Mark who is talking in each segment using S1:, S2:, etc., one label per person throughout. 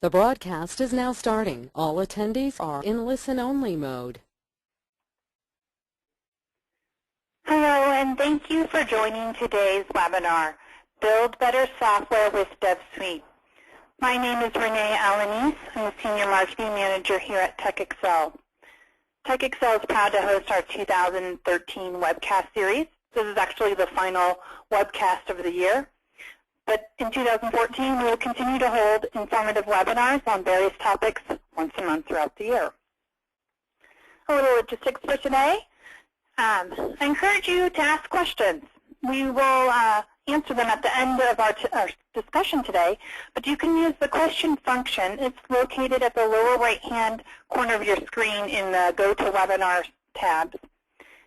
S1: The broadcast is now starting. All attendees are in listen-only mode.
S2: Hello, and thank you for joining today's webinar, Build Better Software with DevSuite. My name is Renee Alanis. I'm the Senior Marketing Manager here at TechExcel. TechExcel is proud to host our 2013 webcast series. This is actually the final webcast of the year. But in 2014, we will continue to hold informative webinars on various topics once a month throughout the year. A little logistics for today. I encourage you to ask questions. We will answer them at the end of our discussion today, but you can use the question function. It's located at the lower right-hand corner of your screen in the Go to Webinar tab.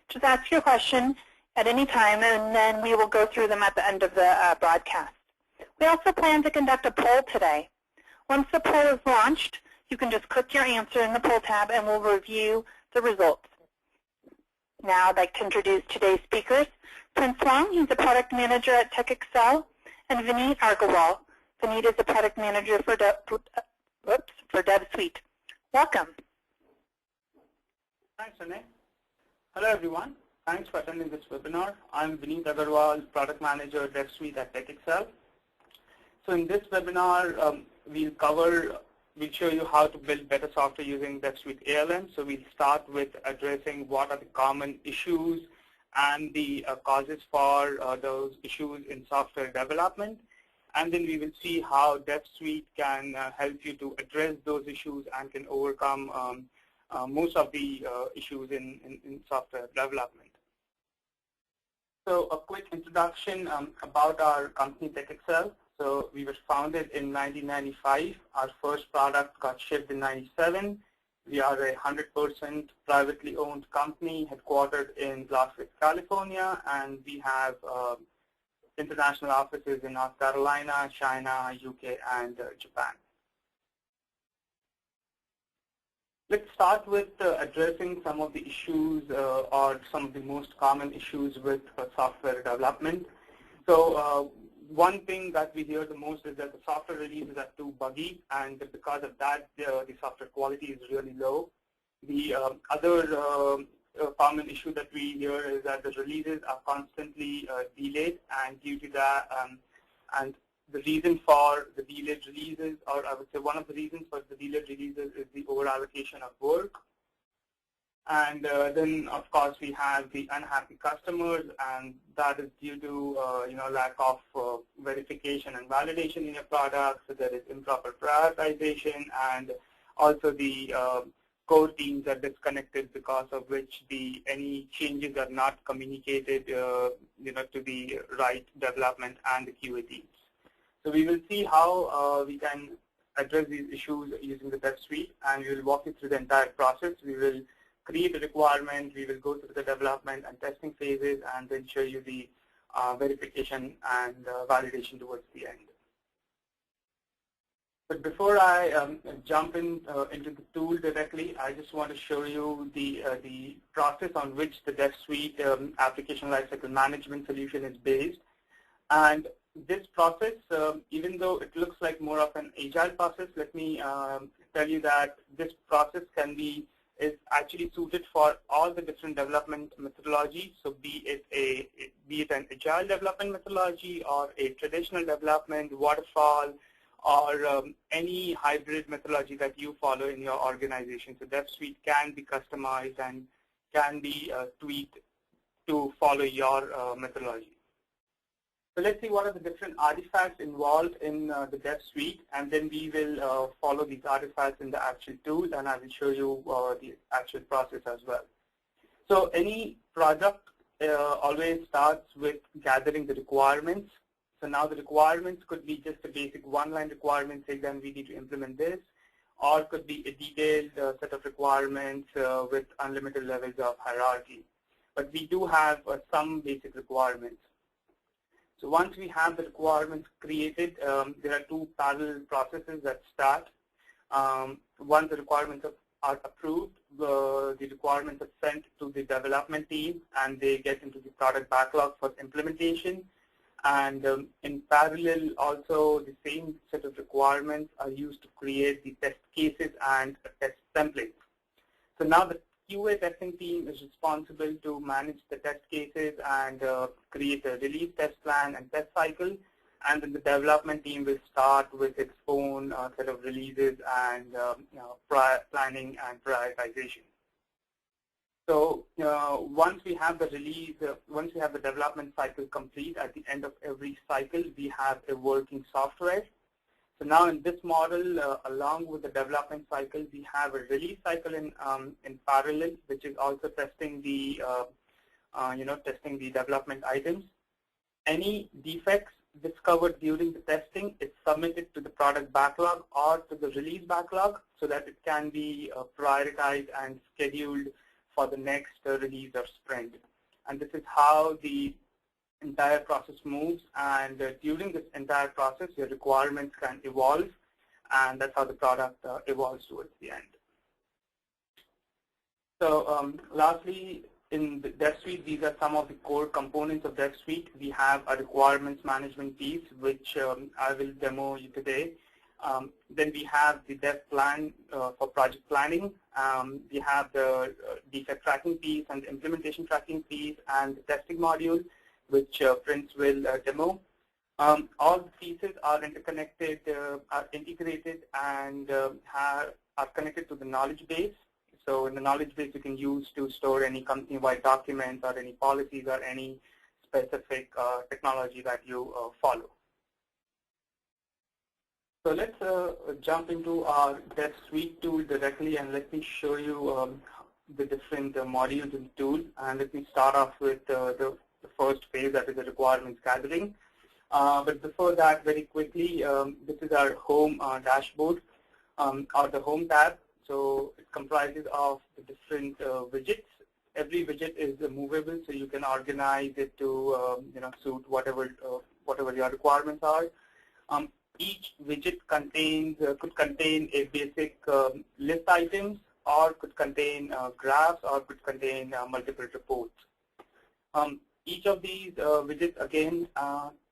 S2: Just ask your question at any time, and then we will go through them at the end of the broadcast. We also plan to conduct a poll today. Once the poll is launched, you can just click your answer in the poll tab and we'll review the results. Now I'd like to introduce today's speakers. Prince Wong, he's a product manager at TechExcel, and Vineet Argawal. Vineet is the product manager for DevSuite. Welcome.
S3: Thanks, Renee. Hello, everyone. Thanks for attending this webinar. I'm Vineet Agarwal, product manager at DevSuite at TechExcel. So in this webinar, we'll show you how to build better software using DevSuite ALM. So we'll start with addressing what are the common issues and the causes for those issues in software development. And then we will see how DevSuite can help you to address those issues and can overcome most of the issues in software development. So a quick introduction about our company, TechExcel. So we were founded in 1995. Our first product got shipped in 97. We are a 100% privately owned company headquartered in Las Vegas, California, and we have international offices in North Carolina, China, UK, and Japan. Let's start with addressing some of the issues or some of the most common issues with software development. So one thing that we hear the most is that the software releases are too buggy, and because of that, the software quality is really low. The other common issue that we hear is that the releases are constantly delayed, and due to that, and the reason for the delayed releases, or I would say one of the reasons for the delayed releases is the over-allocation of work. And then, of course, we have the unhappy customers, and that is due to lack of verification and validation in your product. So there is improper prioritization, and also the core teams are disconnected, because of which any changes are not communicated, to the right development and the QA teams. So we will see how we can address these issues using the DevSuite, and we will walk you through the entire process. We will create a requirement, we will go through the development and testing phases, and then show you the verification and validation towards the end. But before I jump into the tool directly, I just want to show you the process on which the DevSuite application lifecycle management solution is based. And this process, even though it looks like more of an agile process, let me tell you that this process is actually suited for all the different development methodologies. So be it an agile development methodology, or a traditional development, waterfall, or any hybrid methodology that you follow in your organization. So DevSuite can be customized and can be tweaked to follow your methodology. So let's see what are the different artifacts involved in the DevSuite, and then we will follow these artifacts in the actual tool, and I will show you the actual process as well. So any project always starts with gathering the requirements. So now the requirements could be just a basic one-line requirement saying then we need to implement this, or it could be a detailed set of requirements with unlimited levels of hierarchy. But we do have some basic requirements. So once we have the requirements created, there are two parallel processes that start. Once the requirements are approved, the requirements are sent to the development team, and they get into the product backlog for implementation. And in parallel, also the same set of requirements are used to create the test cases and a test template. So now the QA testing team is responsible to manage the test cases and create a release test plan and test cycle. And then the development team will start with its own set of releases and planning and prioritization. So once we have the release, once we have the development cycle complete, at the end of every cycle, we have a working software. So now in this model, along with the development cycle, we have a release cycle in parallel, which is also testing the, testing the development items. Any defects discovered during the testing is submitted to the product backlog or to the release backlog so that it can be prioritized and scheduled for the next release or sprint. And this is how the entire process moves, and during this entire process, your requirements can evolve, and that's how the product evolves towards the end. So lastly, in the DevSuite, these are some of the core components of DevSuite. We have a requirements management piece, which I will demo you today. Then we have the dev plan for project planning. We have the defect tracking piece and the implementation tracking piece and the testing module, which Prince will demo. All the pieces are interconnected, are integrated, and are connected to the knowledge base. So in the knowledge base, you can use to store any company-wide documents or any policies or any specific technology that you follow. So let's jump into our DevSuite tool directly, and let me show you the different modules in the tool. And let me start off with the first phase, that is the requirements gathering. But before that, very quickly, this is our home dashboard, or the home tab. So it comprises of the different widgets. Every widget is movable, so you can organize it to suit whatever your requirements are. Each widget contains could contain a basic list items, or could contain graphs, or could contain multiple reports. Each of these widgets again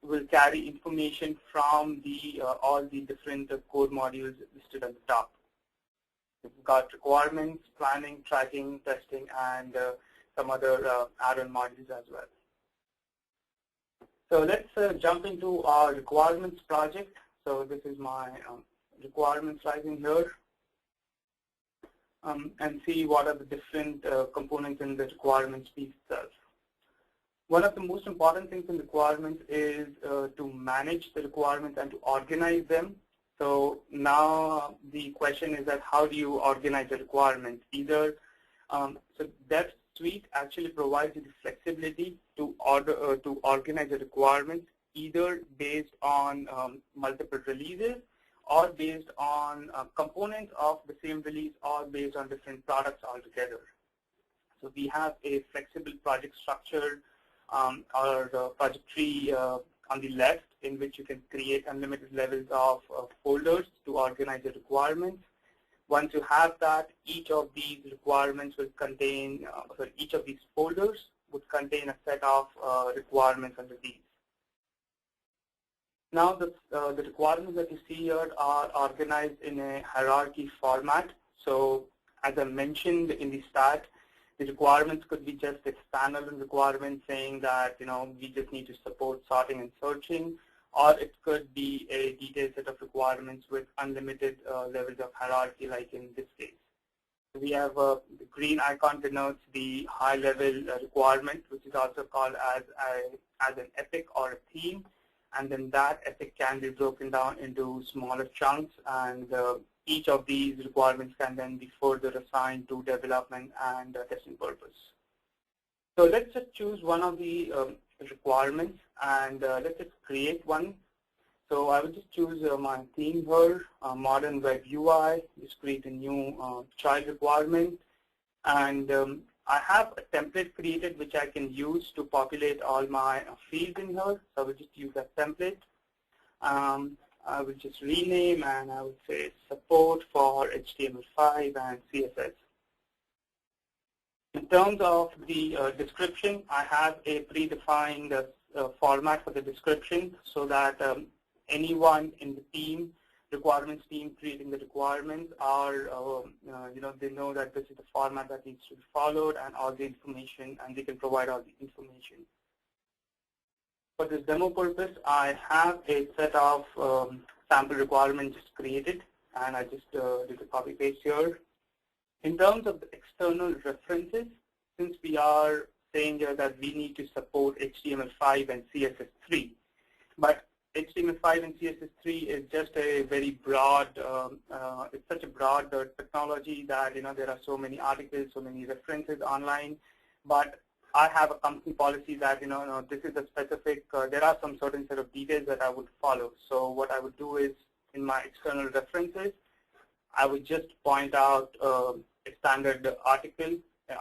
S3: will carry information from the all the different code modules listed at the top. We've got requirements, planning, tracking, testing, and some other add-on modules as well. So let's jump into our requirements project. So this is my requirements right in here, and see what are the different components in the requirements piece itself. One of the most important things in requirements is to manage the requirements and to organize them. So now the question is that how do you organize the requirements? Either, so DevSuite actually provides you the flexibility to organize the requirements, either based on multiple releases, or based on components of the same release, or based on different products altogether. So we have a flexible project structure or project tree on the left, in which you can create unlimited levels of folders to organize the requirements. Once you have that, each of these requirements will contain, each of these folders would contain a set of requirements under these. Now the requirements that you see here are organized in a hierarchy format. So as I mentioned in the start, the requirements could be just a standalone requirement saying that we just need to support sorting and searching, or it could be a detailed set of requirements with unlimited levels of hierarchy, like in this case. We have the green icon denotes the high-level requirement, which is also called as an epic or a theme, and then that epic can be broken down into smaller chunks, and each of these requirements can then be further assigned to development and testing purpose. So let's just choose one of the requirements, and let's just create one. So I will just choose my theme here, modern web UI. Just create a new child requirement, and I have a template created which I can use to populate all my fields in here. So I will just use that template. I will just rename, and I would say support for HTML5 and CSS. In terms of the description, I have a predefined format for the description so that anyone in the team, requirements team creating the requirements are, they know that this is the format that needs to be followed and all the information, and they can provide all the information. For this demo purpose, I have a set of sample requirements just created, and I just did a copy paste here. In terms of the external references, since we are saying here that we need to support HTML5 and CSS3, but HTML5 and CSS3 is just a very broad, it's such a broad technology that, there are so many articles, so many references online, but I have a company policy that, this is a specific, there are some certain set of details that I would follow. So what I would do is, in my external references, I would just point out a standard article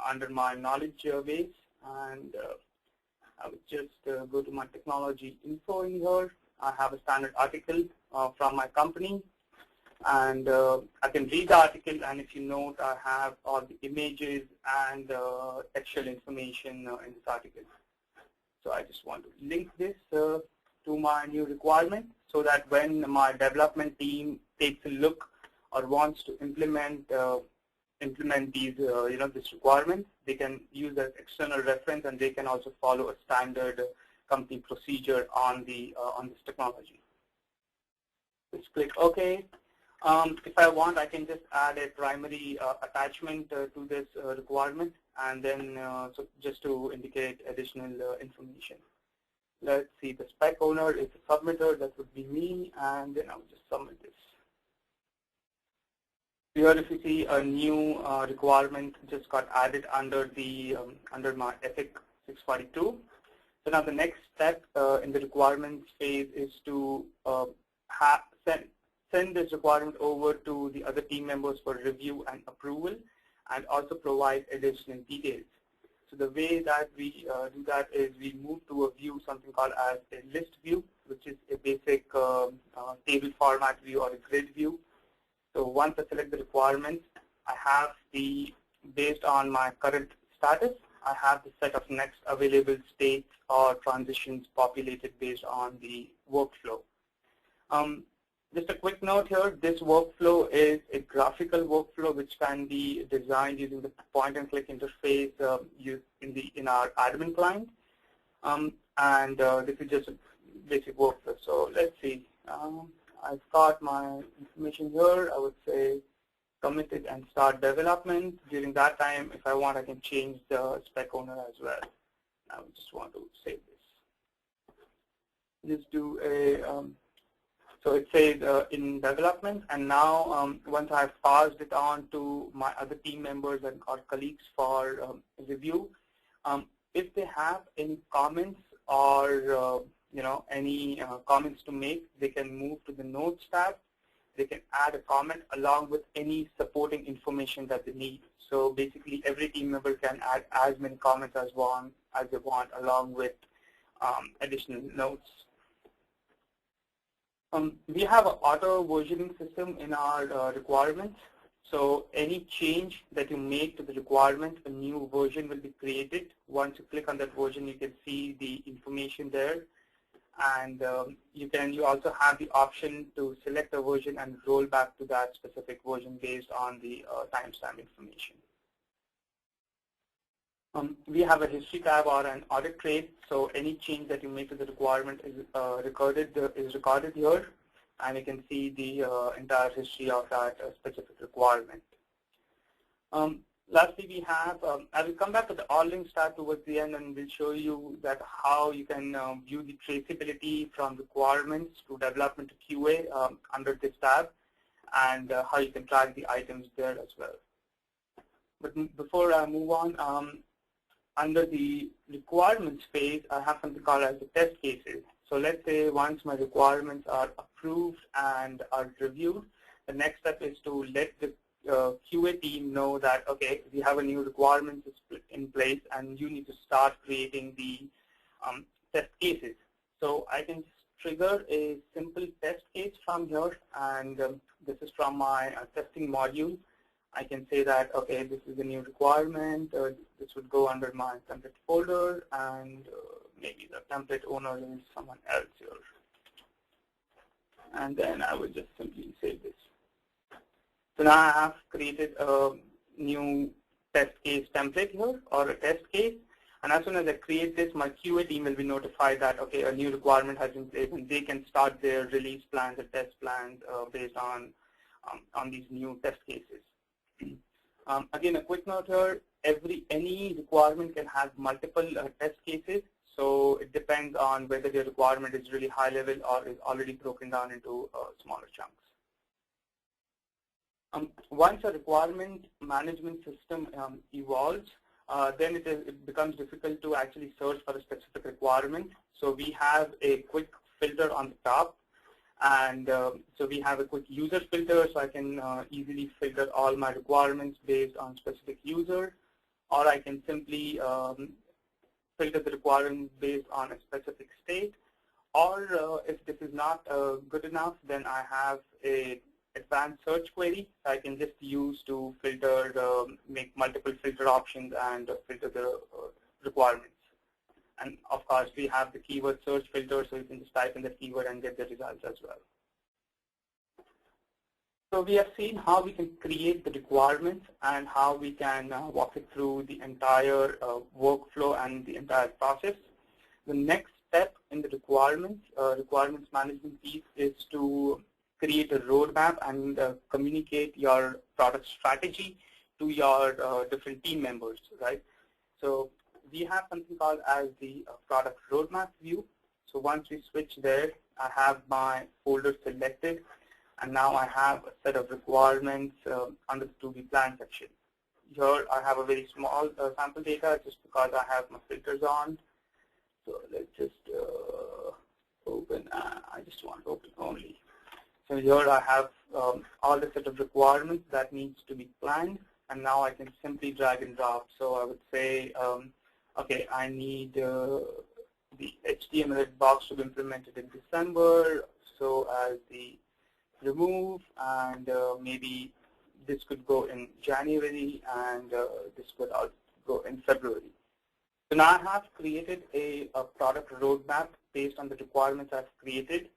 S3: under my knowledge base, and I would just go to my technology info in here. I have a standard article from my company, and I can read the article, and if you note, I have all the images and textual information in this article. So I just want to link this to my new requirement so that when my development team takes a look or wants to implement these, this requirement, they can use that external reference, and they can also follow a standard company procedure on this technology. Just click OK. If I want, I can just add a primary attachment to this requirement, and then so just to indicate additional information. Let's see, the spec owner is the submitter, that would be me, and then I'll just submit this. Here, if you see, a new requirement just got added under the under my Epic 642. So now the next step in the requirements phase is to send this requirement over to the other team members for review and approval, and also provide additional details. So the way that we do that is we move to a view, something called as a list view, which is a basic table format view or a grid view. So once I select the requirements, I have based on my current status, I have the set of next available states or transitions populated based on the workflow. Just a quick note here, this workflow is a graphical workflow which can be designed using the point-and-click interface in our admin client. This is just a basic workflow. So let's see. I've got my information here. I would say commit it and start development. During that time, if I want, I can change the spec owner as well. I just want to save this. Just do a, so it says in development, and now once I've passed it on to my other team members and our colleagues for review, if they have any comments or any comments to make, they can move to the Notes tab. They can add a comment along with any supporting information that they need. So basically, every team member can add as many comments as they want, along with additional notes. We have an auto versioning system in our requirements. So any change that you make to the requirement, a new version will be created. Once you click on that version, you can see the information there. And you also have the option to select a version and roll back to that specific version based on the timestamp information. We have a history tab or an audit trail, so any change that you make to the requirement is recorded here, and you can see the entire history of that specific requirement. Lastly, we have, I will come back to the all links tab towards the end, and we'll show you that how you can view the traceability from requirements to development to QA under this tab, and how you can track the items there as well. But before I move on, under the requirements phase, I have something called as the test cases. So let's say once my requirements are approved and are reviewed, the next step is to let the QA team know that, okay, we have a new requirement in place, and you need to start creating the test cases. So I can trigger a simple test case from here, and this is from my testing module. I can say that, okay, this is a new requirement. This would go under my template folder, and maybe the template owner is someone else here. And then I would just simply save this. So now I have created a new test case template here, or a test case. And as soon as I create this, my QA team will be notified that, okay, a new requirement has been placed, and they can start their release plans or test plans based on these new test cases. Again, a quick note here, any requirement can have multiple test cases. So it depends on whether the requirement is really high level or is already broken down into smaller chunks. Once a requirement management system evolves, then it becomes difficult to actually search for a specific requirement. So we have a quick filter on the top, and so we have a quick user filter, so I can easily filter all my requirements based on specific user, or I can simply filter the requirements based on a specific state, or if this is not good enough, then I have a advanced search query I can just use to filter, make multiple filter options and filter the requirements. And of course, we have the keyword search filter, so you can just type in the keyword and get the results as well. So we have seen how we can create the requirements and how we can walk it through the entire workflow and the entire process. The next step in the requirements management piece is to create a roadmap and communicate your product strategy to your different team members, right? So we have something called as the product roadmap view. So once we switch there, I have my folder selected, and now I have a set of requirements under the to-be plan section. Here I have a very small sample data just because I have my filters on. So let's just open, I just want to open only. So here I have all the set of requirements that needs to be planned, and now I can simply drag and drop. So I would say, okay, I need the HTML box to be implemented in December, so as the remove, and maybe this could go in January, and this could also go in February. So now I have created a product roadmap based on the requirements I've created.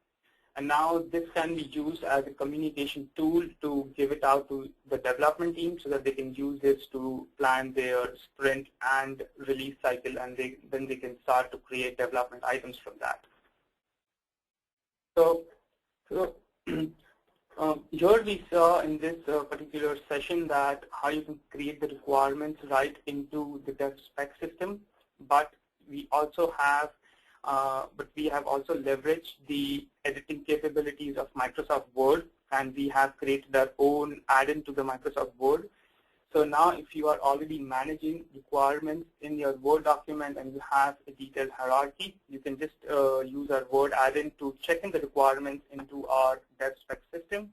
S3: And now this can be used as a communication tool to give it out to the development team so that they can use this to plan their sprint and release cycle, and then they can start to create development items from that. So here we saw in this particular session that how you can create the requirements right into the DevSpec system, but we also have also leveraged the editing capabilities of Microsoft Word, and we have created our own add-in to the Microsoft Word. So now if you are already managing requirements in your Word document and you have a detailed hierarchy, you can just use our Word add-in to check in the requirements into our DevSpec system.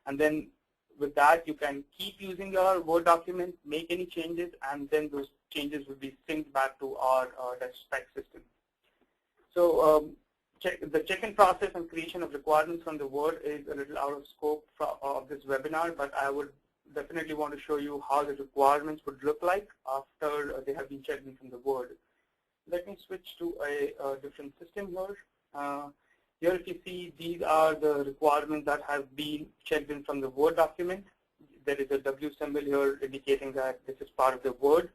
S3: And then with that, you can keep using your Word document, make any changes, and then those changes will be synced back to our DevSpec system. So the check-in process and creation of requirements from the Word is a little out of scope of this webinar, but I would definitely want to show you how the requirements would look like after they have been checked in from the Word. Let me switch to a different system here. Here if you see, these are the requirements that have been checked in from the Word document. There is a W symbol here indicating that this is part of the Word.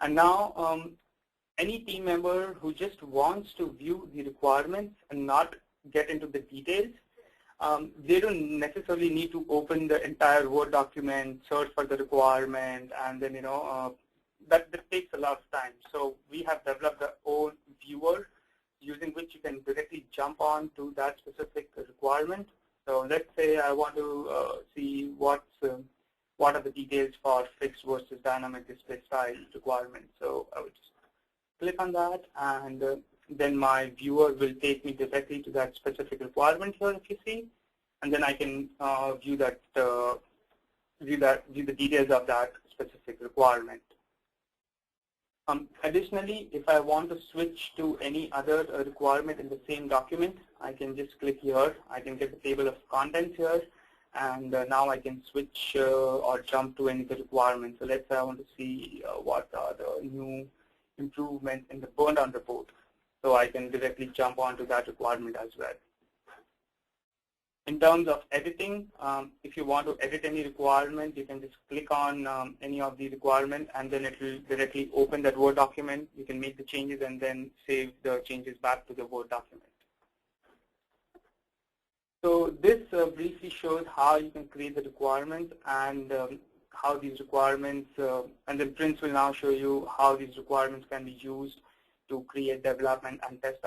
S3: And now any team member who just wants to view the requirements and not get into the details, they don't necessarily need to open the entire Word document, search for the requirement, and then, that takes a lot of time. So we have developed our own viewer using which you can directly jump on to that specific requirement. So let's say I want to see what are the details for fixed versus dynamic display style requirements. So I would just click on that, and then my viewer will take me directly to that specific requirement here, if you see, and then I can view the details of that specific requirement. Additionally, if I want to switch to any other requirement in the same document, I can just click here. I can get the table of contents here, and now I can switch or jump to any of the requirements. So let's say I want to see what are the new improvements in the burn down report. So I can directly jump onto that requirement as well. In terms of editing, if you want to edit any requirement, you can just click on any of the requirements, and then it will directly open that Word document. You can make the changes and then save the changes back to the Word document. So this briefly shows how you can create the requirements and how these requirements, and then Prince will now show you how these requirements can be used to create development and test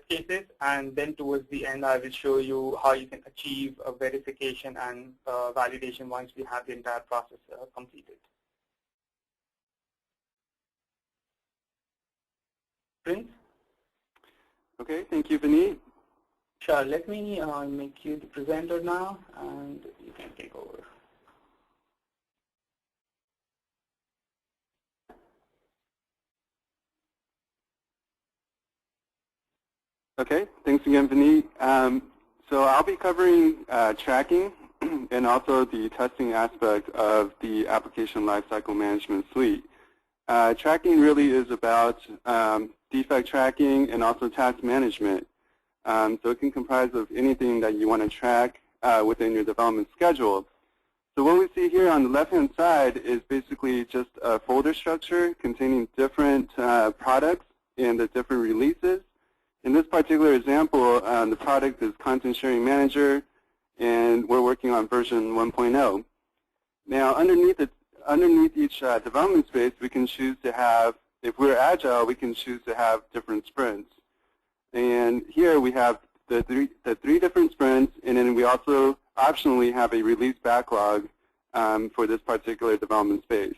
S3: cases, and then towards the end I will show you how you can achieve a verification and validation once we have the entire process completed. Prince?
S4: Okay, thank you, Vineet.
S3: Sure, let me make you the presenter now, and you can take over.
S4: Okay, thanks again, Vineet. So I'll be covering tracking and also the testing aspect of the Application Lifecycle Management Suite. Tracking really is about defect tracking and also task management. So it can comprise of anything that you want to track within your development schedule. So what we see here on the left-hand side is basically just a folder structure containing different products and the different releases. In this particular example, the product is Content Sharing Manager, and we're working on version 1.0. Now, underneath each development space, we can choose to have, if we're agile, we can choose to have different sprints. And here we have the three different sprints, and then we also optionally have a release backlog for this particular development space.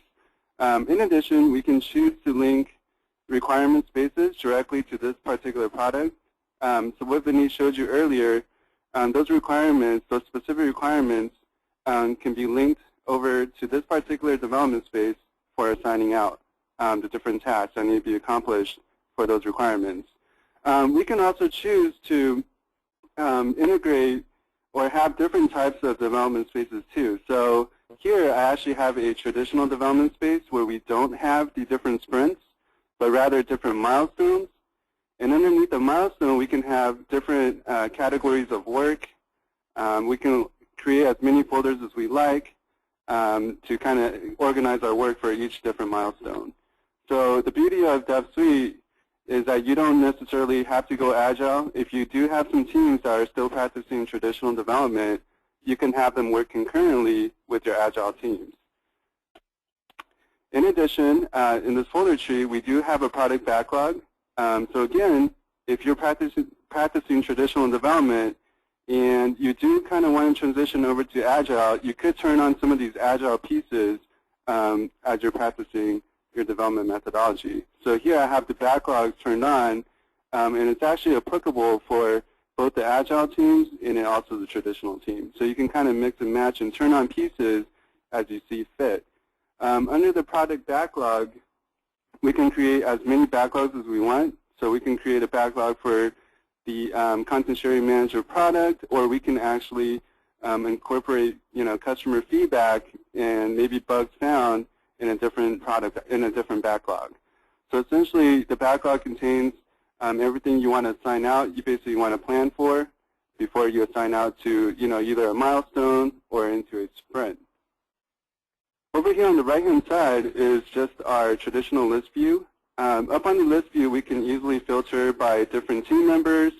S4: In addition, we can choose to link requirement spaces directly to this particular product. So what Vineet showed you earlier, those requirements, those specific requirements can be linked over to this particular development space for assigning out the different tasks that need to be accomplished for those requirements. We can also choose to integrate or have different types of development spaces too. So here I actually have a traditional development space where we don't have the different sprints, but rather different milestones. And underneath the milestone, we can have different categories of work. We can create as many folders as we like to kind of organize our work for each different milestone. So the beauty of DevSuite is that you don't necessarily have to go agile. If you do have some teams that are still practicing traditional development, you can have them work concurrently with your agile teams. In addition, in this folder tree, we do have a product backlog. So again, if you're practicing traditional development and you do kind of want to transition over to agile, you could turn on some of these agile pieces as you're practicing your development methodology. So here I have the backlog turned on, and it's actually applicable for both the agile teams and also the traditional teams. So you can kind of mix and match and turn on pieces as you see fit. Under the product backlog, we can create as many backlogs as we want. So we can create a backlog for the Content Sharing Manager product, or we can actually incorporate, customer feedback and maybe bugs found in a different product, in a different backlog. So essentially, the backlog contains everything you want to assign out, you basically want to plan for before you assign out to, either a milestone or into a sprint. Over here on the right-hand side is just our traditional list view. Up on the list view, we can easily filter by different team members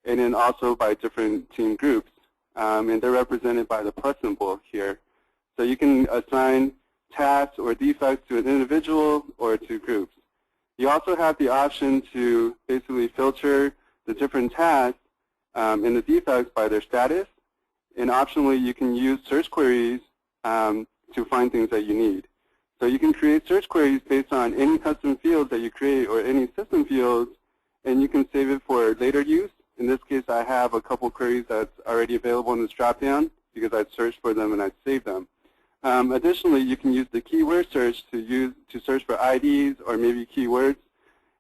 S4: and then also by different team groups. And they're represented by the plus symbol here. So you can assign tasks or defects to an individual or to groups. You also have the option to basically filter the different tasks and the defects by their status. And optionally, you can use search queries to find things that you need. So you can create search queries based on any custom fields that you create or any system fields, and you can save it for later use. In this case, I have a couple queries that's already available in this dropdown because I searched for them and I saved them. Additionally, you can use the keyword search to search for IDs or maybe keywords.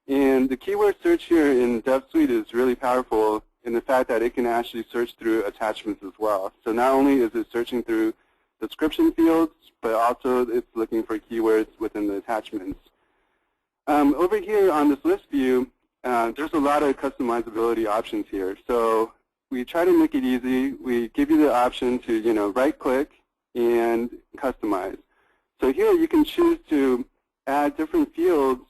S4: And the keyword search here in DevSuite is really powerful in the fact that it can actually search through attachments as well. So not only is it searching through description fields, but also it's looking for keywords within the attachments. Over here on this list view, there's a lot of customizability options here. So we try to make it easy. We give you the option to, right-click and customize. So here you can choose to add different fields,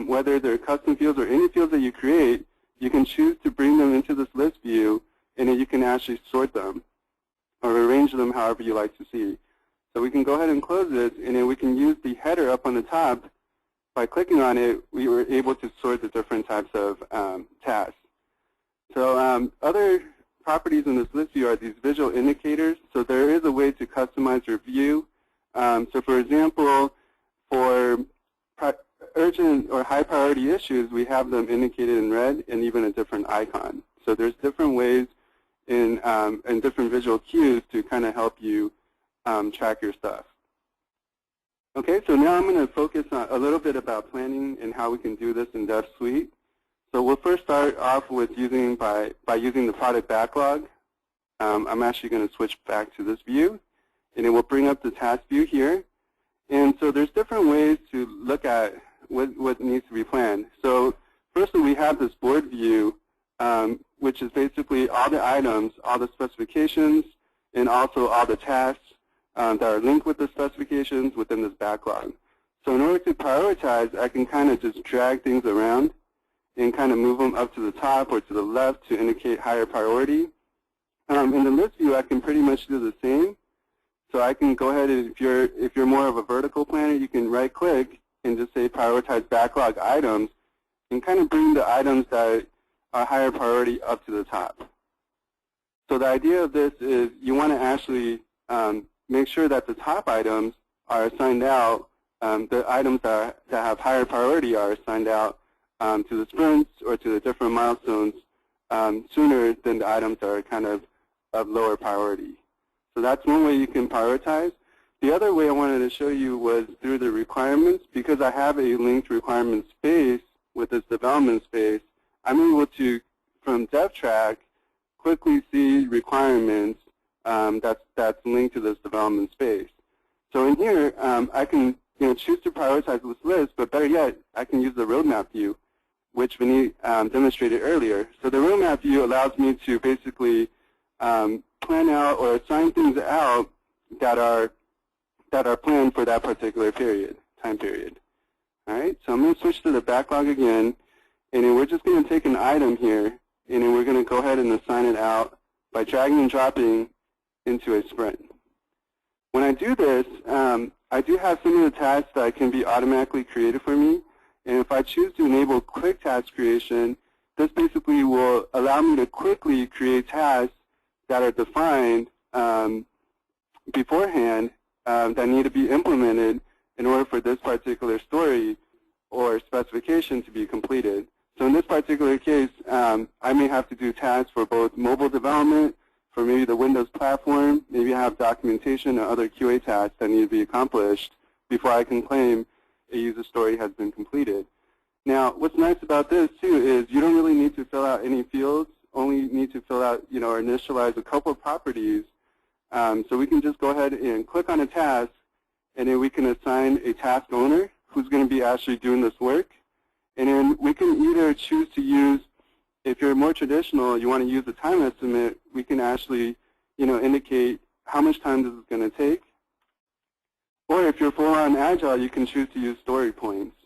S4: whether they're custom fields or any fields that you create. You can choose to bring them into this list view, and then you can actually sort them or arrange them however you like to see. So we can go ahead and close this, and then we can use the header up on the top. By clicking on it, we were able to sort the different types of tasks. So other properties in this list view are these visual indicators. So there is a way to customize your view. So for example, for urgent or high priority issues, we have them indicated in red and even a different icon. So there's different ways in different visual cues to kind of help you track your stuff. Okay, so now I'm going to focus on a little bit about planning and how we can do this in DevSuite. So we'll first start off with using using the product backlog. I'm actually going to switch back to this view, and it will bring up the task view here. And so there's different ways to look at what needs to be planned. So firstly, we have this board view, which is basically all the items, all the specifications, and also all the tasks that are linked with the specifications within this backlog. So in order to prioritize, I can kind of just drag things around and kind of move them up to the top or to the left to indicate higher priority. In the list view, I can pretty much do the same. So I can go ahead and, if you're more of a vertical planner, you can right-click and just say prioritize backlog items and kind of bring the items that are higher priority up to the top. So the idea of this is you want to actually make sure that the top items are assigned out, the items that have higher priority are assigned out to the sprints or to the different milestones sooner than the items that are kind of lower priority. So that's one way you can prioritize. The other way I wanted to show you was through the requirements. Because I have a linked requirement space with this development space, I'm able to, from DevTrack, quickly see requirements that's linked to this development space. So in here, I can choose to prioritize this list, but better yet, I can use the roadmap view, which Vinny demonstrated earlier. So the roadmap view allows me to basically plan out or assign things out that are planned for that particular time period. All right, so I'm going to switch to the backlog again, and then we're just going to take an item here, and then we're going to go ahead and assign it out by dragging and dropping into a sprint. When I do this, I do have some of the tasks that can be automatically created for me, and if I choose to enable quick task creation, this basically will allow me to quickly create tasks that are defined beforehand that need to be implemented in order for this particular story or specification to be completed. So in this particular case, I may have to do tasks for both mobile development, for maybe the Windows platform, maybe I have documentation or other QA tasks that need to be accomplished before I can claim a user story has been completed. Now, what's nice about this, too, is you don't really need to fill out any fields, only need to fill out, or initialize a couple of properties. So we can just go ahead and click on a task, and then we can assign a task owner who's going to be actually doing this work. And then we can either choose to use, if you're more traditional, you want to use a time estimate, we can actually, indicate how much time this is going to take. Or if you're full-on agile, you can choose to use story points.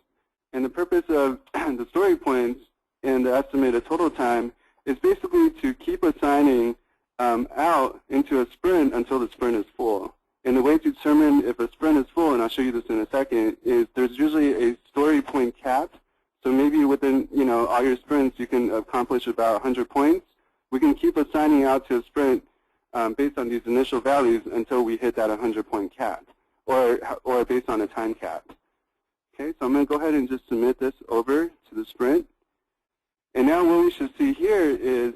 S4: And the purpose of the story points and the estimated total time is basically to keep assigning out into a sprint until the sprint is full. And the way to determine if a sprint is full, and I'll show you this in a second, is there's usually a story point cap. So maybe within all your sprints you can accomplish about 100 points. We can keep assigning out to a sprint based on these initial values until we hit that 100-point cap, or based on a time cap. Okay, so I'm going to go ahead and just submit this over to the sprint. And now what we should see here is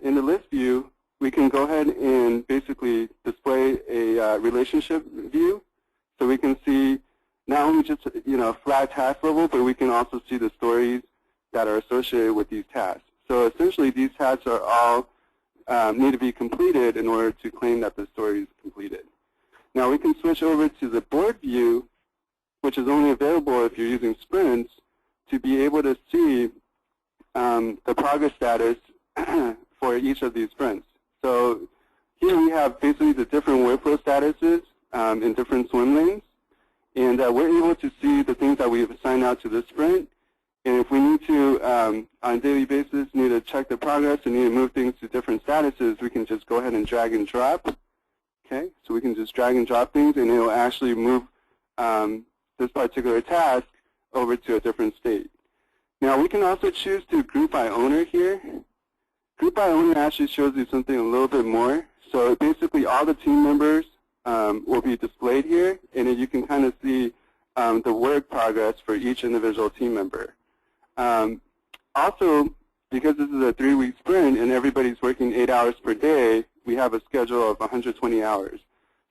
S4: in the list view, we can go ahead and basically display a relationship view. So we can see not only just flat task level, but we can also see the stories that are associated with these tasks. So essentially, these tasks are all need to be completed in order to claim that the story is completed. Now we can switch over to the board view, which is only available if you're using sprints, to be able to see the progress status for each of these sprints. So here we have basically the different workflow statuses in different swim lanes. And we're able to see the things that we've assigned out to this sprint. And if we need to, on a daily basis, need to check the progress and need to move things to different statuses, we can just go ahead and drag and drop. Okay, so we can just drag and drop things, and it will actually move this particular task over to a different state. Now, we can also choose to group by owner here. Group by owner actually shows you something a little bit more. So basically, all the team members will be displayed here, and then you can kind of see the work progress for each individual team member. Also, because this is a 3-week sprint and everybody's working 8 hours per day, we have a schedule of 120 hours.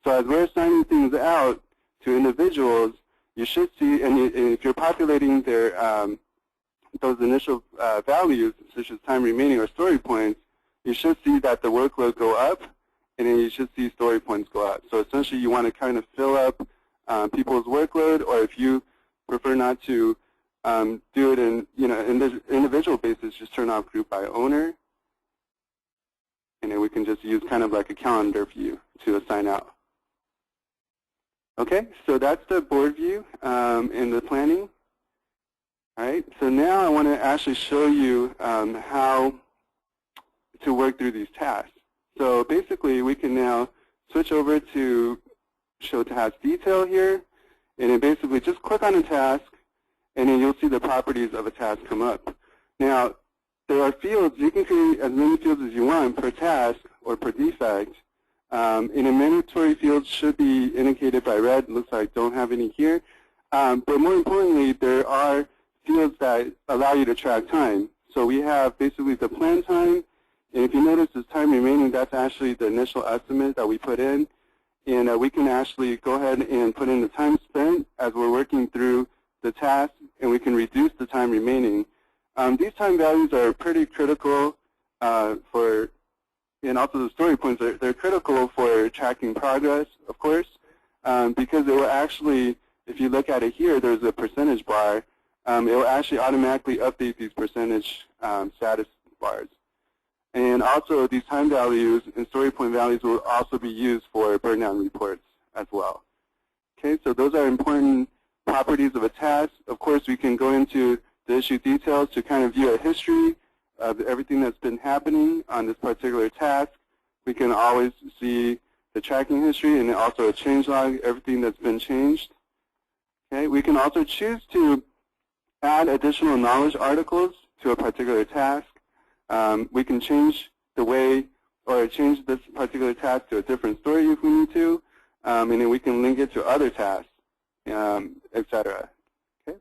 S4: So as we're assigning things out to individuals, you should see, and if you're populating their those initial values, such as time remaining or story points, you should see that the workload go up, and then you should see story points go up. So essentially, you want to kind of fill up people's workload, or if you prefer not to do it in the individual basis, just turn off group by owner, and then we can just use kind of like a calendar view to assign out. Okay, so that's the board view in the planning. All right, so now I want to actually show you how to work through these tasks. So basically, we can now switch over to show task detail here, and then basically just click on a task, and then you'll see the properties of a task come up. Now, there are fields. You can create as many fields as you want per task or per defect. And the mandatory fields should be indicated by red. It looks like I don't have any here. But more importantly, there are fields that allow you to track time. So we have basically the plan time. And if you notice this time remaining, that's actually the initial estimate that we put in. And we can actually go ahead and put in the time spent as we're working through the task, and we can reduce the time remaining. These time values are pretty critical for, and also the story points, they're critical for tracking progress, of course, because it will actually, if you look at it here, there's a percentage bar. It will actually automatically update these percentage status bars. And also, these time values and story point values will also be used for burn down reports as well. Okay, so those are important properties of a task. Of course, we can go into the issue details to kind of view a history of everything that's been happening on this particular task. We can always see the tracking history and also a change log, everything that's been changed. Okay, we can also choose to add additional knowledge articles to a particular task. We can change the way, or change this particular task to a different story if we need to, and then we can link it to other tasks, etc. Okay.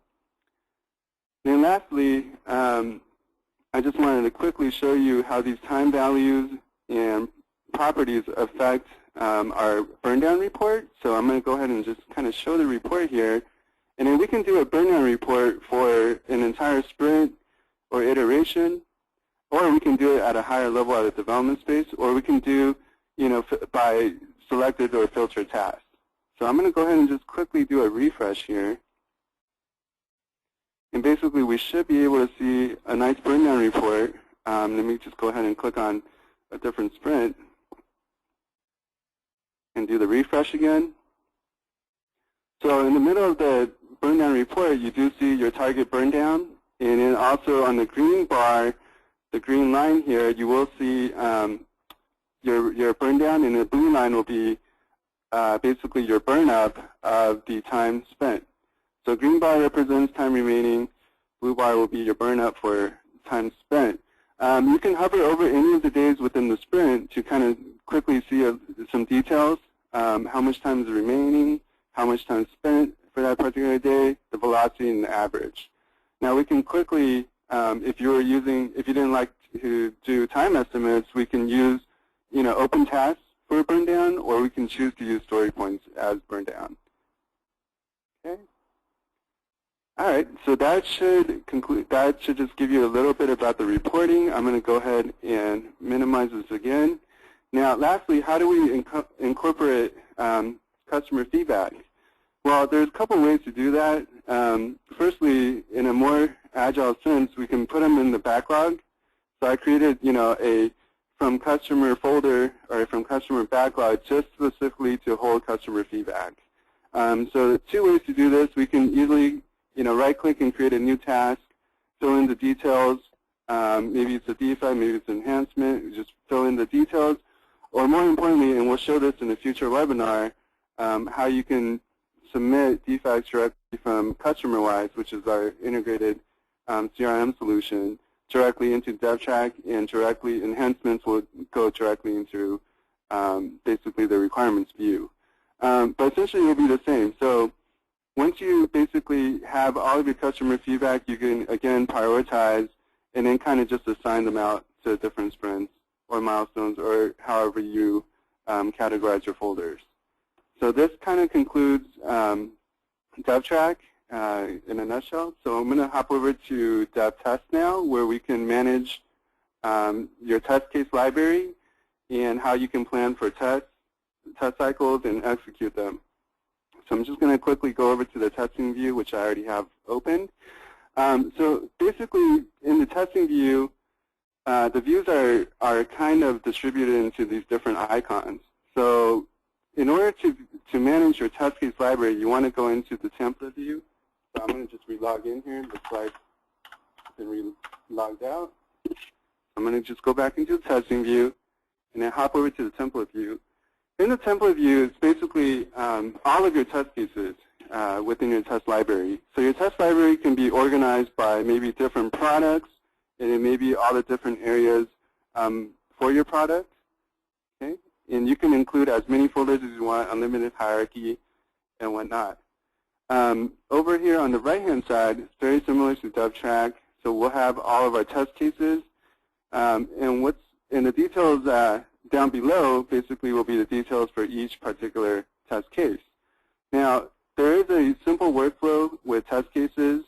S4: Then lastly, I just wanted to quickly show you how these time values and properties affect our burn down report. So I'm going to go ahead and just kind of show the report here, and then we can do a burn down report for an entire sprint or iteration. Or we can do it at a higher level at a development space, or we can do, by selected or filtered tasks. So I'm going to go ahead and just quickly do a refresh here. And basically, we should be able to see a nice burn down report. Let me just go ahead and click on a different sprint and do the refresh again. So in the middle of the burn down report, you do see your target burn down. And then also on the green bar, the green line here, you will see your burn down, and the blue line will be basically your burn up of the time spent. So green bar represents time remaining, blue bar will be your burn up for time spent. You can hover over any of the days within the sprint to kind of quickly see some details, how much time is remaining, how much time spent for that particular day, the velocity, and the average. Now we can quickly, if you didn't like to do time estimates, we can use, open tasks for burn down, or we can choose to use story points as burn down. Okay. All right, so that should conclude. That should just give you a little bit about the reporting. I'm going to go ahead and minimize this again. Now, lastly, how do we incorporate customer feedback? Well, there's a couple ways to do that. Firstly, in a more agile sense, we can put them in the backlog. So I created, a from customer folder or from customer backlog just specifically to hold customer feedback. So two ways to do this. We can easily, right-click and create a new task, fill in the details. Maybe it's a defect, maybe it's an enhancement. We just fill in the details. Or more importantly, and we'll show this in a future webinar, how you can submit defects directly from CustomerWise, which is our integrated CRM solution, directly into DevTrack, and directly enhancements will go directly into basically the requirements view. But essentially it will be the same. So once you basically have all of your customer feedback, you can again prioritize and then kind of just assign them out to different sprints or milestones or however you categorize your folders. So this kind of concludes DevTrack in a nutshell. So I'm going to hop over to DevTest now, where we can manage your test case library and how you can plan for test cycles and execute them. So I'm just going to quickly go over to the testing view, which I already have opened. So basically, in the testing view, the views are kind of distributed into these different icons. So in order to manage your test case library, you want to go into the template view. So I'm going to just re-log in here. Looks like I've been re-logged out. I'm going to just go back into the testing view and then hop over to the template view. In the template view, it's basically all of your test cases within your test library. So your test library can be organized by maybe different products, and it may be all the different areas for your product. Okay? And you can include as many folders as you want, unlimited hierarchy, and whatnot. Over here on the right-hand side, it's very similar to DevTrack. So we'll have all of our test cases. And what's in the details down below basically will be the details for each particular test case. Now, there is a simple workflow with test cases.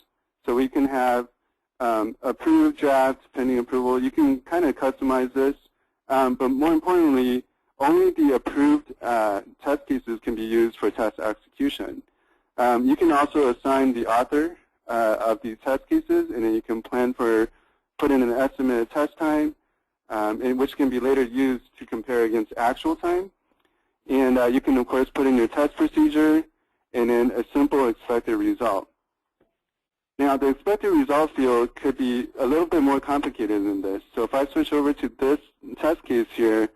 S4: So we can have approved, draft, pending approval. You can kind of customize this. But more importantly, only the approved test cases can be used for test execution. You can also assign the author of these test cases, and then you can put in an estimated test time, which can be later used to compare against actual time. And you can, of course, put in your test procedure and then a simple expected result. Now, the expected result field could be a little bit more complicated than this. So if I switch over to this test case here,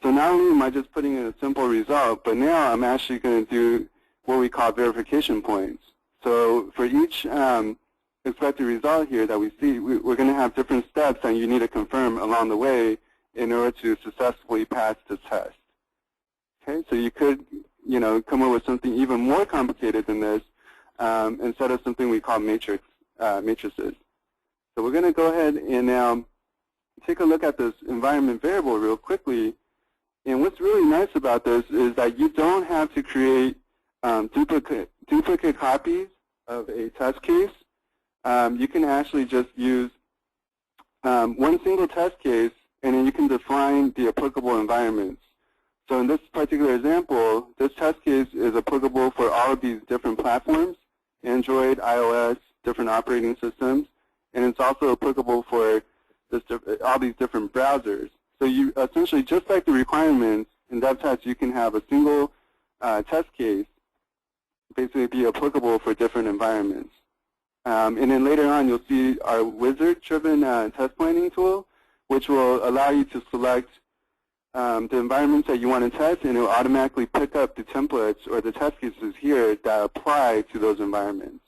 S4: so not only am I just putting in a simple result, but now I'm actually going to do what we call verification points. So for each expected result here that we see, we're going to have different steps that you need to confirm along the way in order to successfully pass this test. Okay, so you could, come up with something even more complicated than this instead of something we call matrices. So we're going to go ahead and now take a look at this environment variable real quickly. And what's really nice about this is that you don't have to create duplicate copies of a test case. You can actually just use one single test case, and then you can define the applicable environments. So in this particular example, this test case is applicable for all of these different platforms, Android, iOS, different operating systems, and it's also applicable for all these different browsers. So you essentially, just like the requirements in DevTest, you can have a single test case basically be applicable for different environments. And then later on, you'll see our wizard-driven test planning tool, which will allow you to select the environments that you want to test, and it will automatically pick up the templates or the test cases here that apply to those environments.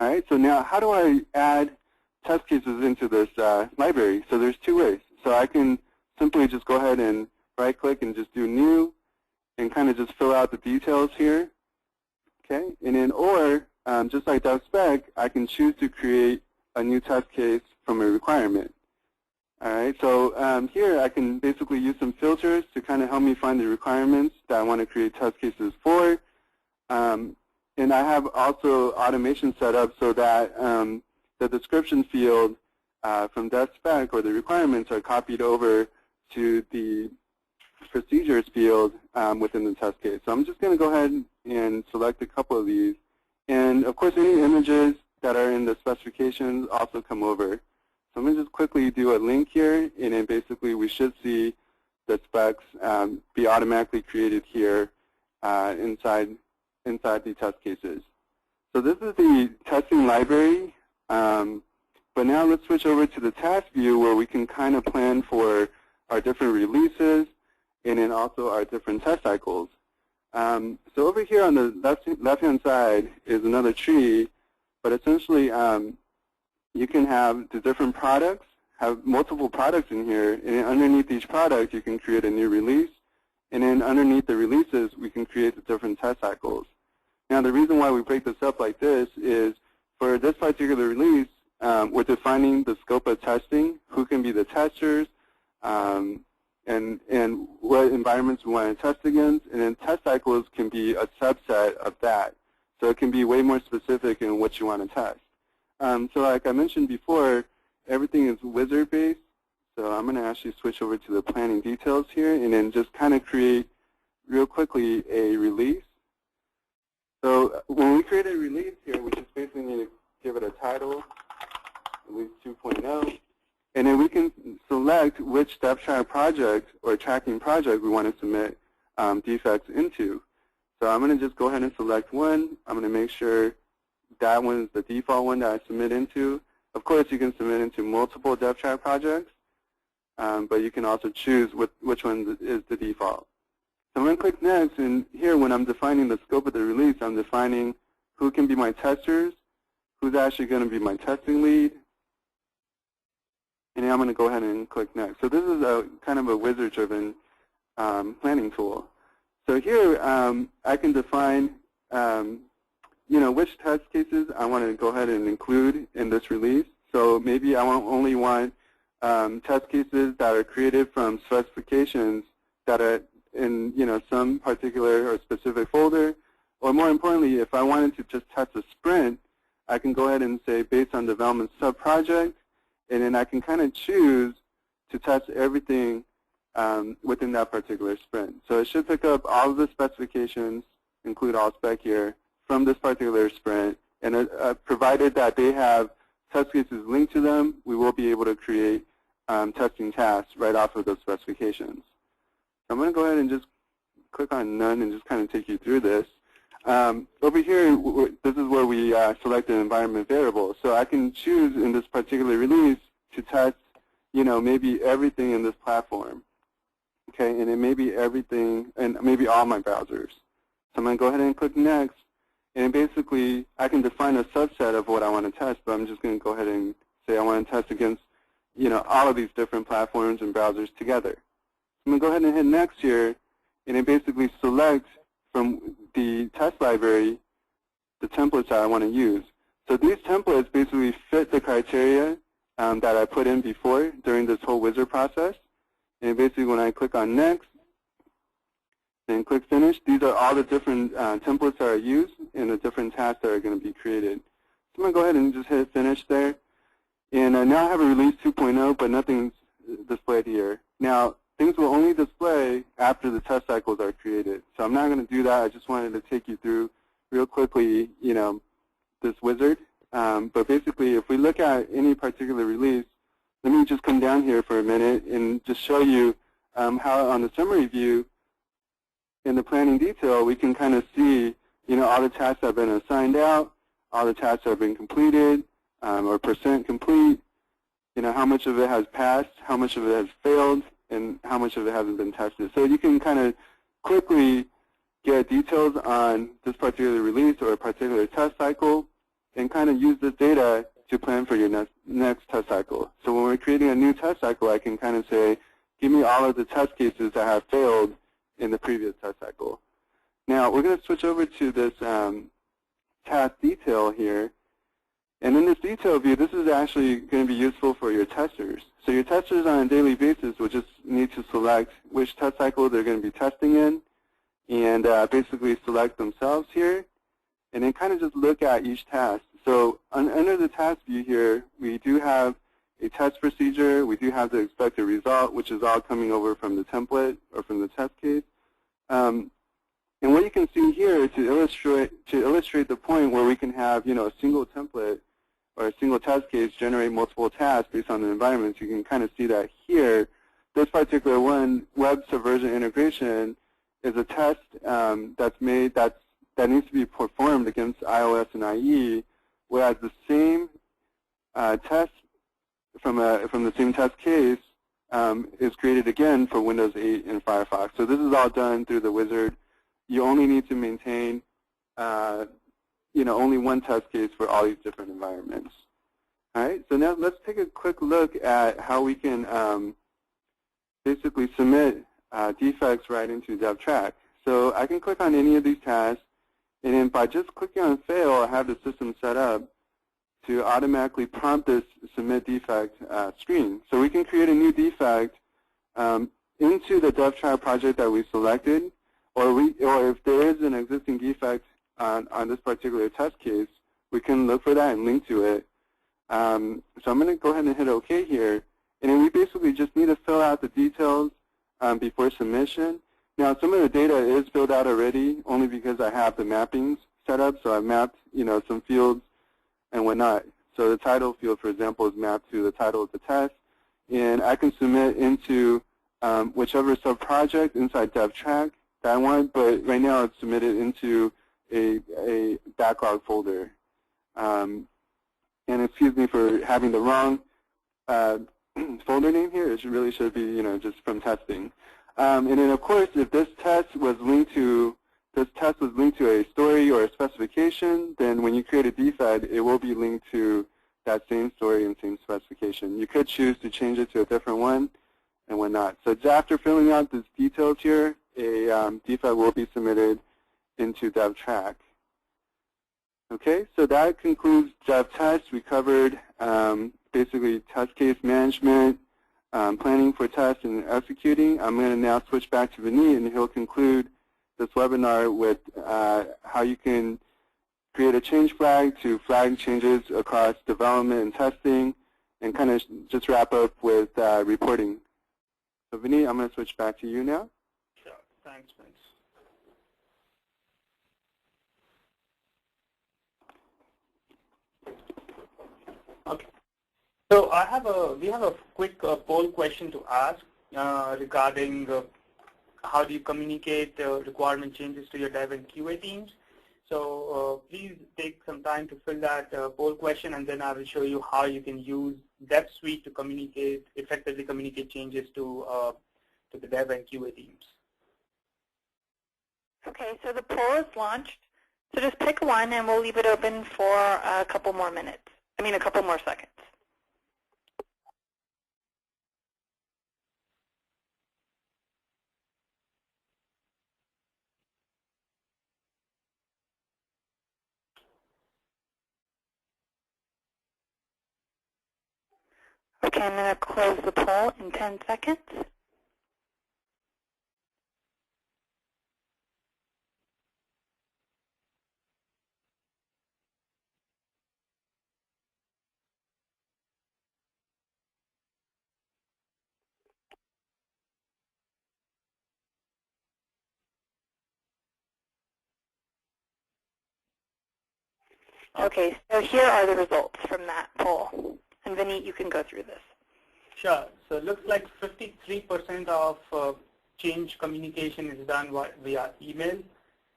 S4: All right, so now how do I add test cases into this library? So there's two ways. So I can simply just go ahead and right-click and just do New and kind of just fill out the details here. Okay, and then or just like DevSpec, I can choose to create a new test case from a requirement. All right, so here I can basically use some filters to kind of help me find the requirements that I want to create test cases for. And And I have also automation set up so that the description field from DevSpec or the requirements are copied over to the procedures field within the test case. So I'm just going to go ahead and select a couple of these. And of course, any images that are in the specifications also come over. So I'm going to just quickly do a link here, and then basically we should see the specs be automatically created here inside the test cases. So this is the testing library. But now let's switch over to the task view where we can kind of plan for our different releases and then also our different test cycles. So over here on the left-hand side is another tree, but essentially you can have the different products, have multiple products in here, and then underneath each product you can create a new release, and then underneath the releases we can create the different test cycles. Now the reason why we break this up like this is for this particular release, we're defining the scope of testing, who can be the testers, and what environments we want to test against, and then test cycles can be a subset of that. So it can be way more specific in what you want to test. So like I mentioned before, everything is wizard-based. So I'm going to actually switch over to the planning details here and then just kind of create real quickly a release. So when we create a release here, we just basically need to give it a title, release 2.0. And then we can select which DevTrack project or tracking project we want to submit defects into. So I'm going to just go ahead and select one. I'm going to make sure that one is the default one that I submit into. Of course, you can submit into multiple DevTrack projects, but you can also choose which one is the default. So I'm going to click Next, and here when I'm defining the scope of the release, I'm defining who can be my testers, who's actually going to be my testing lead, and then I'm going to go ahead and click Next. So this is a kind of a wizard-driven planning tool. So here I can define which test cases I want to go ahead and include in this release. So maybe I only want test cases that are created from specifications that are in some particular or specific folder. Or more importantly, if I wanted to just test a sprint, I can go ahead and say based on development sub-project, and then I can kind of choose to test everything within that particular sprint. So it should pick up all of the specifications, include all spec here, from this particular sprint, and provided that they have test cases linked to them, we will be able to create testing tasks right off of those specifications. So I'm going to go ahead and just click on None and just kind of take you through this. Over here, this is where we select an environment variable. So I can choose in this particular release to test, maybe everything in this platform. Okay, and it may be everything, and maybe all my browsers. So I'm going to go ahead and click Next. And basically, I can define a subset of what I want to test, but I'm just going to go ahead and say I want to test against, all of these different platforms and browsers together. I'm going to go ahead and hit Next here, and then basically select from the test library the templates that I want to use. So these templates basically fit the criteria that I put in before during this whole wizard process. And basically, when I click on Next, then click Finish, these are all the different templates that are used and the different tasks that are going to be created. So I'm going to go ahead and just hit Finish there. And now I have a release 2.0, but nothing's displayed here. Now, things will only display after the test cycles are created. So I'm not going to do that. I just wanted to take you through real quickly, this wizard. But basically, if we look at any particular release, let me just come down here for a minute and just show you how on the summary view, in the planning detail, we can kind of see, all the tasks that have been assigned out, all the tasks that have been completed, or percent complete, how much of it has passed, how much of it has failed, and how much of it hasn't been tested. So you can kind of quickly get details on this particular release or a particular test cycle and kind of use this data to plan for your next test cycle. So when we're creating a new test cycle, I can kind of say, give me all of the test cases that have failed in the previous test cycle. Now, we're going to switch over to this task detail here. And in this detail view, this is actually going to be useful for your testers. So your testers on a daily basis will just need to select which test cycle they're going to be testing in and basically select themselves here. and then kind of just look at each task. So under the task view here, we do have a test procedure. We do have the expected result, which is all coming over from the template or from the test case. And what you can see here to illustrate the point where we can have, a single template or a single test case generate multiple tasks based on the environments. You can kind of see that here. This particular one, web subversion integration, is a test that's made that needs to be performed against iOS and IE, whereas the same test from the same test case is created again for Windows 8 and Firefox. So this is all done through the wizard. You only need to maintain, only one test case for all these different environments. All right. So now let's take a quick look at how we can basically submit defects right into DevTrack. So I can click on any of these tasks, and then by just clicking on Fail, I have the system set up to automatically prompt this Submit Defect screen. So we can create a new defect into the DevTrack project that we selected, or if there is an existing defect on this particular test case, we can look for that and link to it. So I'm going to go ahead and hit OK here. And then we basically just need to fill out the details before submission. Now, some of the data is filled out already, only because I have the mappings set up. So I've mapped, some fields and whatnot. So the title field, for example, is mapped to the title of the test. And I can submit into whichever sub-project inside DevTrack that I want, but right now it's submitted into a backlog folder. And excuse me for having the wrong folder name here. It really should be, just from testing. And then, of course, if this test was linked to a story or a specification, then when you create a defect, it will be linked to that same story and same specification. You could choose to change it to a different one and whatnot. So just after filling out these details here, a defect will be submitted into DevTrack. Okay, so that concludes DevTest. We covered basically test case management, planning for tests, and executing. I'm going to now switch back to Vineet, and he'll conclude this webinar with how you can create a change flag to flag changes across development and testing, and kind of just wrap up with reporting. So Vineet, I'm going to switch back to you now.
S3: Sure. Thanks, Vince. Okay. So we have a quick poll question to ask regarding how do you communicate requirement changes to your dev and QA teams. So please take some time to fill that poll question, and then I will show you how you can use DevSuite to effectively communicate changes to the dev and QA teams.
S2: Okay, so the poll is launched. So just pick one, and we'll leave it open for a couple more seconds. Okay, I'm going to close the poll in 10 seconds. Okay, so here are the results from that poll. And Vineet, you can go through this.
S3: Sure. So it looks like 53% of change communication is done via email,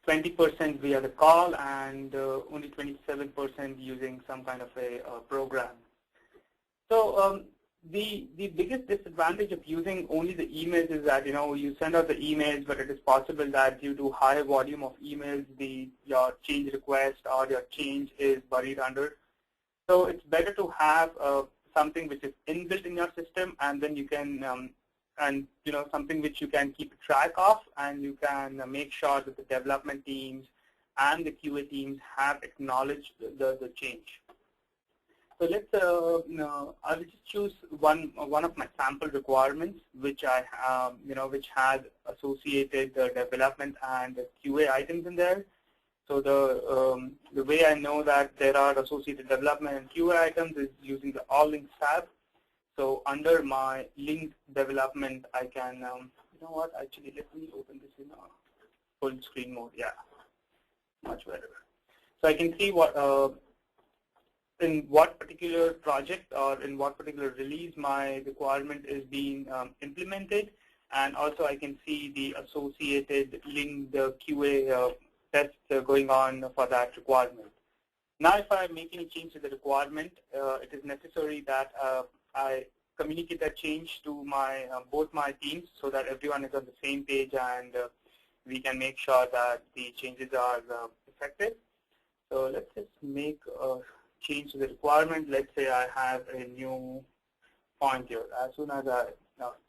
S3: 20% via the call, and only 27% using some kind of a program. So the biggest disadvantage of using only the emails is that you send out the emails, but it is possible that due to high volume of emails, your change request or your change is buried under. So it's better to have something which is inbuilt in your system, and then you can something which you can keep track of, and you can make sure that the development teams and the QA teams have acknowledged the change. So let's, I will just choose one of my sample requirements, which I have, which has associated development and QA items in there. So the way I know that there are associated development and QA items is using the All Links tab. So under my link development, I can, you know what, actually let me open this in full screen mode. Yeah, much better. So I can see what in what particular project or in what particular release my requirement is being implemented, and also I can see the associated linked QA tests going on for that requirement. Now, if I make any change to the requirement, it is necessary that I communicate that change to my both my teams so that everyone is on the same page and we can make sure that the changes are effective. So let's just make a change to the requirement. Let's say I have a new point here. As soon as I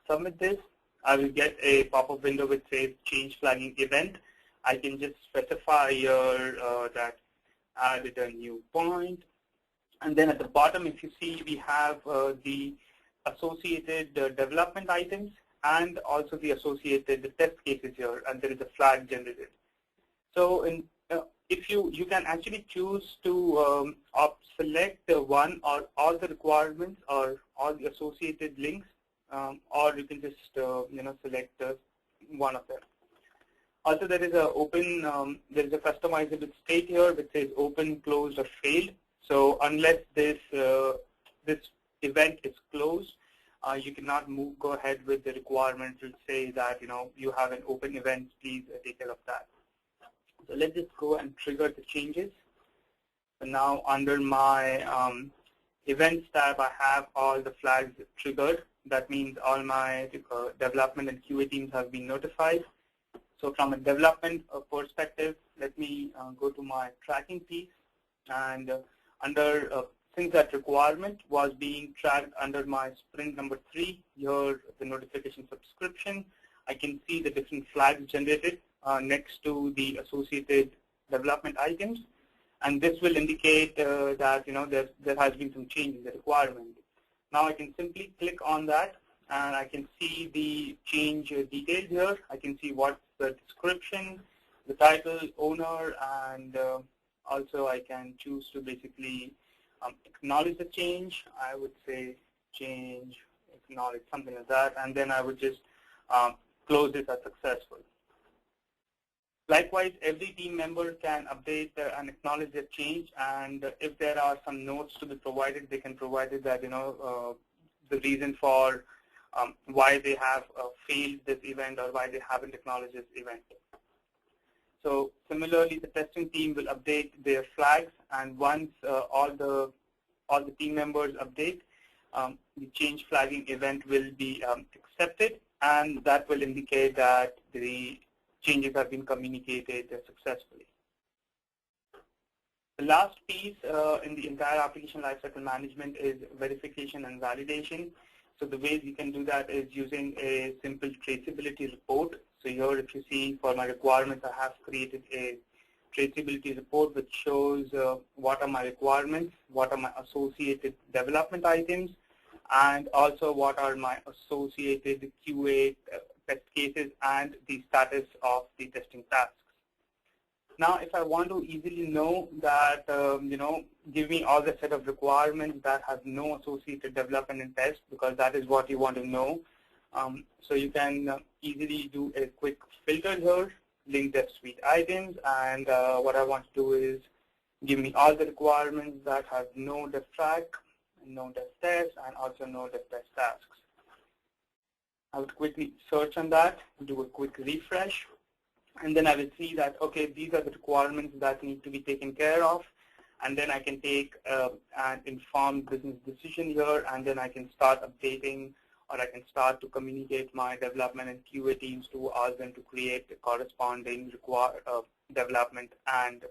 S3: submit this, I will get a pop-up window which says change flagging event. I can just specify here that I added a new point. And then at the bottom, if you see, we have the associated development items and also the associated test cases here, and there is a flag generated. So if you can actually choose to select one or all the requirements or all the associated links, or you can just select one of them. Also, there is there is a customizable state here which says open, closed, or failed. So unless this event is closed, you cannot go ahead with the requirement to say that you have an open event. Please take care of that. So let's just go and trigger the changes. So now under my events tab, I have all the flags triggered. That means all my development and QA teams have been notified. So from a development perspective, let me go to my tracking piece, and since that requirement was being tracked under my sprint number 3, here the notification subscription, I can see the different flags generated next to the associated development items, and this will indicate that there has been some change in the requirement. Now I can simply click on that, and I can see the change details here. I can see what's the description, the title, owner, and also I can choose to basically acknowledge the change. I would say change, acknowledge, something like that, and then I would just close this as successful. Likewise, every team member can update and acknowledge their change, and if there are some notes to be provided, they can provide it that the reason for why they have failed this event or why they haven't acknowledged this event. So similarly, the testing team will update their flags, and once all the team members update, the change flagging event will be accepted, and that will indicate that the changes have been communicated successfully. The last piece in the entire application lifecycle management is verification and validation. So the ways you can do that is using a simple traceability report. So here, if you see, for my requirements, I have created a traceability report which shows what are my requirements, what are my associated development items, and also what are my associated QA test cases and the status of the testing tasks. Now, if I want to easily know that, give me all the set of requirements that have no associated development and test, because that is what you want to know. So you can easily do a quick filter here, link DevSuite items, and what I want to do is give me all the requirements that have no dev track, no dev test, and also no dev test tasks. I would quickly search on that, do a quick refresh, and then I will see that, okay, these are the requirements that need to be taken care of, and then I can take an informed business decision here, and then I can start updating, or I can start to communicate my development and QA teams to ask them to create the corresponding development and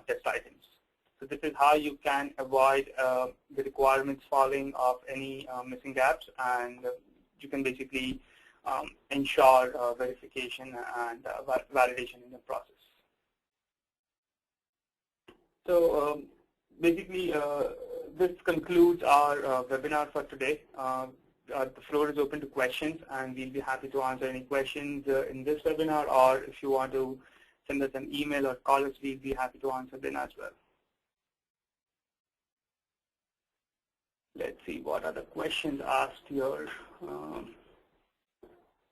S3: test items. So this is how you can avoid the requirements falling of any missing gaps, and you can basically ensure verification and validation in the process. So basically, this concludes our webinar for today. The floor is open to questions, and we'll be happy to answer any questions in this webinar, or if you want to send us an email or call us. We'll be happy to answer them as well. Let's see what are the questions asked here.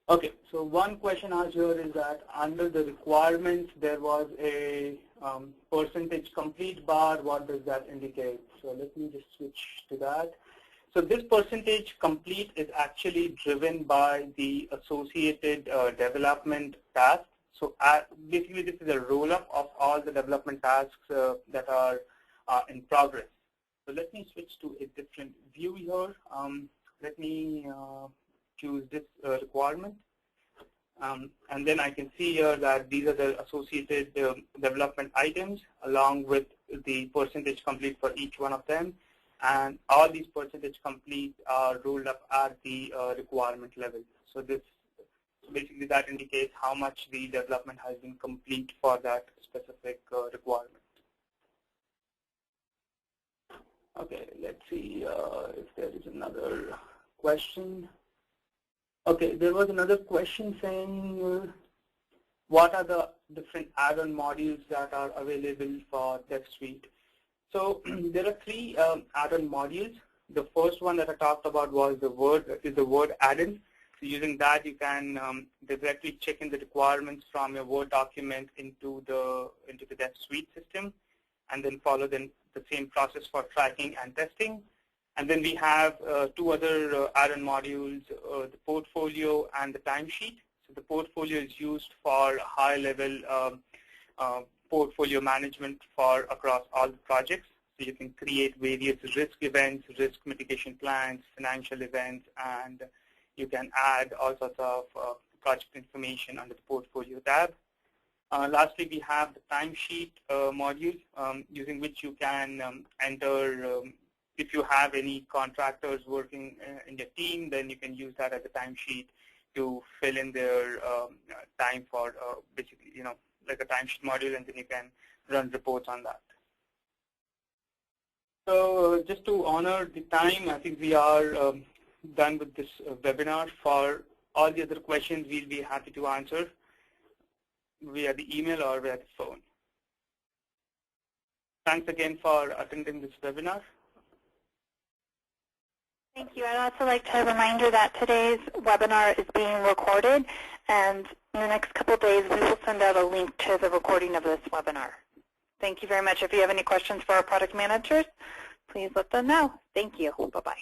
S3: Okay, so one question asked here is that under the requirements there was a percentage complete bar. What does that indicate? So let me just switch to that. So this percentage complete is actually driven by the associated development tasks. So basically this is a roll-up of all the development tasks that are in progress. So let me switch to a different view here. Let me choose this requirement. And then I can see here that these are the associated development items along with the percentage complete for each one of them. And all these percentage complete are rolled up at the requirement level. So this basically that indicates how much the development has been complete for that specific requirement. Okay, let's see if there is another question. Okay, there was another question saying what are the different add-on modules that are available for DevSuite. So there are three add-on modules. The first one that I talked about was the Word add-in. So using that, you can directly check in the requirements from your Word document into the DevSuite system, and then follow the same process for tracking and testing. And then we have two other add-on modules, the portfolio and the timesheet. So the portfolio is used for high-level portfolio management for across all the projects. So you can create various risk events, risk mitigation plans, financial events, and you can add all sorts of project information under the portfolio tab. Lastly, we have the timesheet module, using which you can enter, if you have any contractors working in your team, then you can use that as a timesheet to fill in their time for basically, like a timesheet module, and then you can run reports on that. So just to honor the time, I think we are done with this webinar. For all the other questions, we'll be happy to answer via the email or via the phone. Thanks again for attending this webinar.
S2: Thank you. I'd also like to remind you that today's webinar is being recorded, and in the next couple of days we will send out a link to the recording of this webinar. Thank you very much. If you have any questions for our product managers, please let them know. Thank you. Bye-bye.